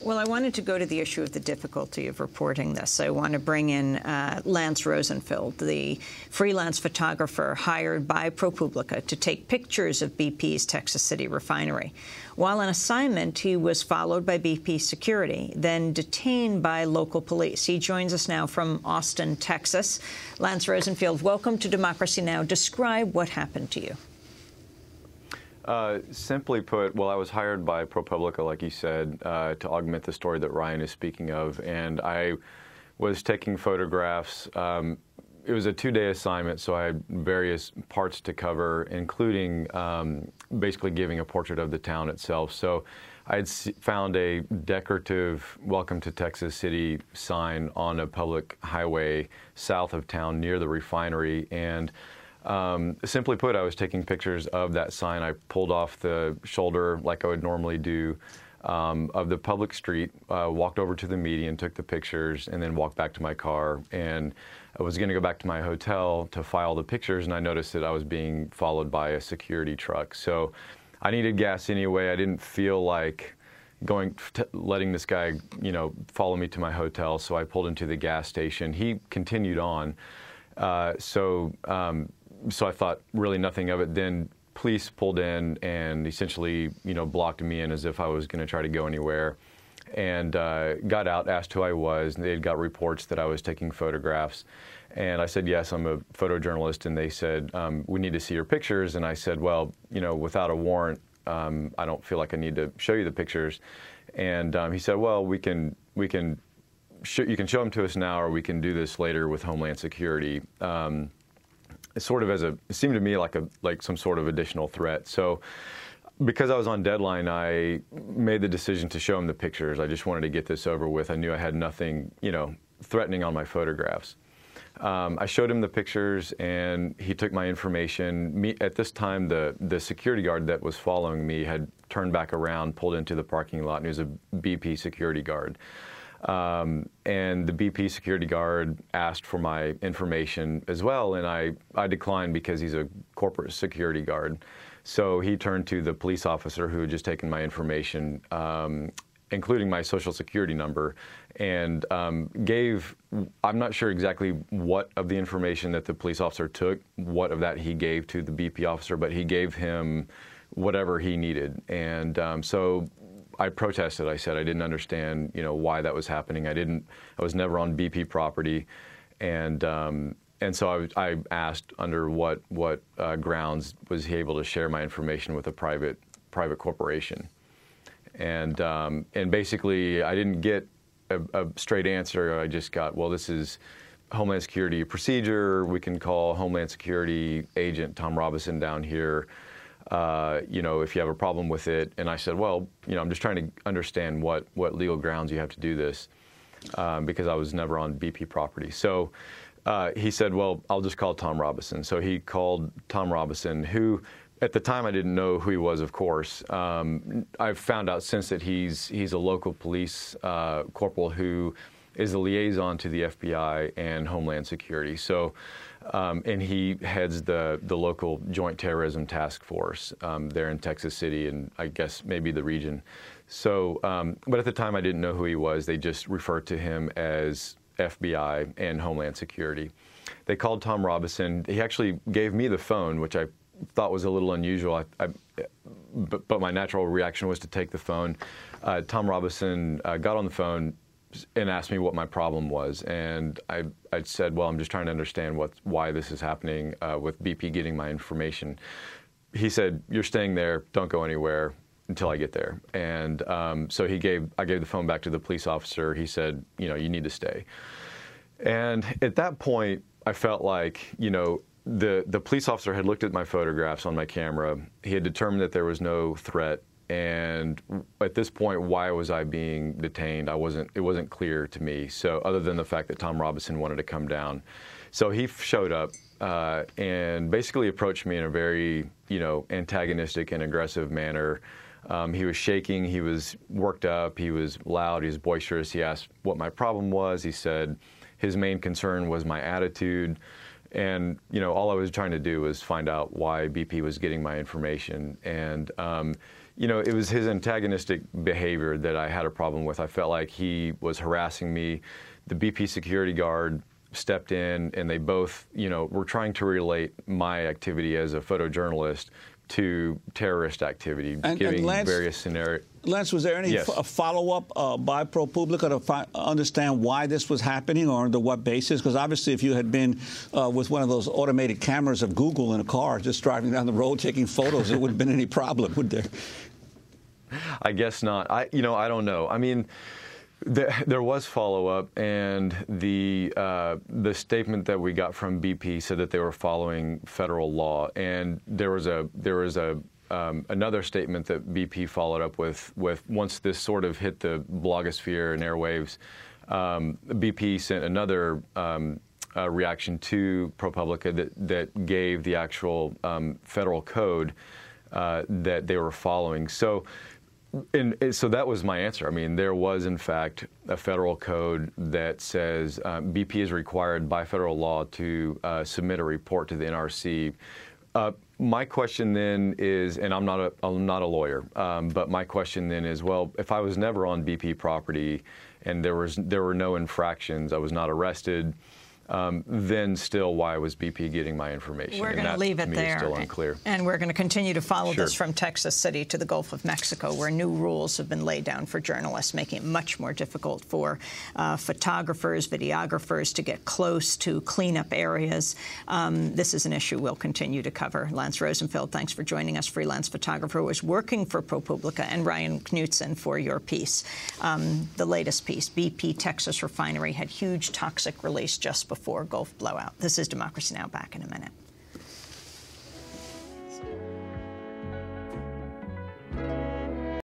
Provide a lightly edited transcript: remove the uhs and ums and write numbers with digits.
Well, I wanted to go to the issue of the difficulty of reporting this. I want to bring in Lance Rosenfeld, the freelance photographer hired by ProPublica to take pictures of BP's Texas City refinery. While on assignment, he was followed by BP security, then detained by local police. He joins us now from Austin, Texas. Lance Rosenfeld, welcome to Democracy Now! Describe what happened to you. Simply put, well, I was hired by ProPublica, like you said, to augment the story that Ryan is speaking of, and I was taking photographs. It was a two-day assignment, so I had various parts to cover, including basically giving a portrait of the town itself. So I had found a decorative Welcome to Texas City sign on a public highway south of town near the refinery, and simply put, I was taking pictures of that sign. I pulled off the shoulder like I would normally do of the public street, walked over to the median, took the pictures, and then walked back to my car. And I was going to go back to my hotel to file the pictures, and I noticed that I was being followed by a security truck. So I needed gas anyway. I didn't feel like letting this guy, follow me to my hotel. So I pulled into the gas station. He continued on. So I thought really nothing of it. Then police pulled in and essentially, blocked me in as if I was going to try to go anywhere, and got out, asked who I was, and they had got reports that I was taking photographs. And I said, yes, I'm a photojournalist. And they said, we need to see your pictures. And I said, well, without a warrant, I don't feel like I need to show you the pictures. And he said, well, you can show them to us now, or we can do this later with Homeland Security. Sort of it seemed to me like some sort of additional threat. So because I was on deadline, I made the decision to show him the pictures. I just wanted to get this over with. I knew I had nothing, threatening on my photographs. I showed him the pictures, and he took my information. At this time, the security guard that was following me had turned back around, pulled into the parking lot, and he was a BP security guard. And the BP security guard asked for my information as well, and I declined because he's a corporate security guard. So he turned to the police officer who had just taken my information, including my social security number, and I'm not sure exactly what of the information that the police officer took, what of that he gave to the BP officer, but he gave him whatever he needed. And so I protested. I said I didn't understand, why that was happening. I was never on BP property, and so I asked under what grounds was he able to share my information with a private corporation, and basically I didn't get a straight answer. I just got, well, this is Homeland Security procedure. We can call Homeland Security agent Tom Robinson down here. If you have a problem with it. And I said, well, I'm just trying to understand what legal grounds you have to do this, because I was never on BP property. So he said, well, I'll just call Tom Robinson. So he called Tom Robinson, who at the time I didn't know who he was, of course. I've found out since that he's a local police corporal who is the liaison to the FBI and Homeland Security. So, and he heads the local Joint Terrorism Task Force there in Texas City, and I guess maybe the region. So, but at the time I didn't know who he was. They just referred to him as FBI and Homeland Security. They called Tom Robinson. He actually gave me the phone, which I thought was a little unusual. But my natural reaction was to take the phone. Tom Robinson got on the phone and asked me what my problem was, and I said, well, I'm just trying to understand why this is happening with BP getting my information. He said, you're staying there, don't go anywhere until I get there. And so I gave the phone back to the police officer. He said, you need to stay. And at that point, I felt like, the police officer had looked at my photographs on my camera. He had determined that there was no threat. And at this point, why was I being detained? It wasn't clear to me. So other than the fact that Tom Robinson wanted to come down. So he showed up and basically approached me in a very, antagonistic and aggressive manner. He was shaking, he was worked up, he was loud, he was boisterous. He asked what my problem was. He said his main concern was my attitude. And, all I was trying to do was find out why BP was getting my information. And you know, it was his antagonistic behavior that I had a problem with. I felt like he was harassing me. The BP security guard stepped in, and they both, you know, were trying to relate my activity as a photojournalist to terrorist activity, giving Lance, various scenarios. Lance, was there any follow-up by ProPublica to understand why this was happening, or under what basis? Because obviously, if you had been with one of those automated cameras of Google in a car, just driving down the road taking photos, it wouldn't have been any problem, would there? I guess not. I don't know. I mean, there was follow-up, and the statement that we got from BP said that they were following federal law, and there was another statement that BP followed up with once this sort of hit the blogosphere and airwaves. BP sent another reaction to ProPublica that gave the actual federal code that they were following. So that was my answer. I mean, there was, in fact, a federal code that says BP is required by federal law to submit a report to the NRC. My question then is, and I'm not a lawyer, but my question then is, well, if I was never on BP property and there were no infractions, I was not arrested, then still, why was BP getting my information? We're going to leave it there. Still unclear. And we're going to continue to follow this from Texas City to the Gulf of Mexico, where new rules have been laid down for journalists, making it much more difficult for photographers, videographers to get close to cleanup areas. This is an issue we'll continue to cover. Lance Rosenfeld, thanks for joining us. Freelance photographer, was working for ProPublica, and Ryan Knutson for your piece. The latest piece, BP Texas Refinery had huge toxic release just before Gulf blowout. This is Democracy Now! Back in a minute.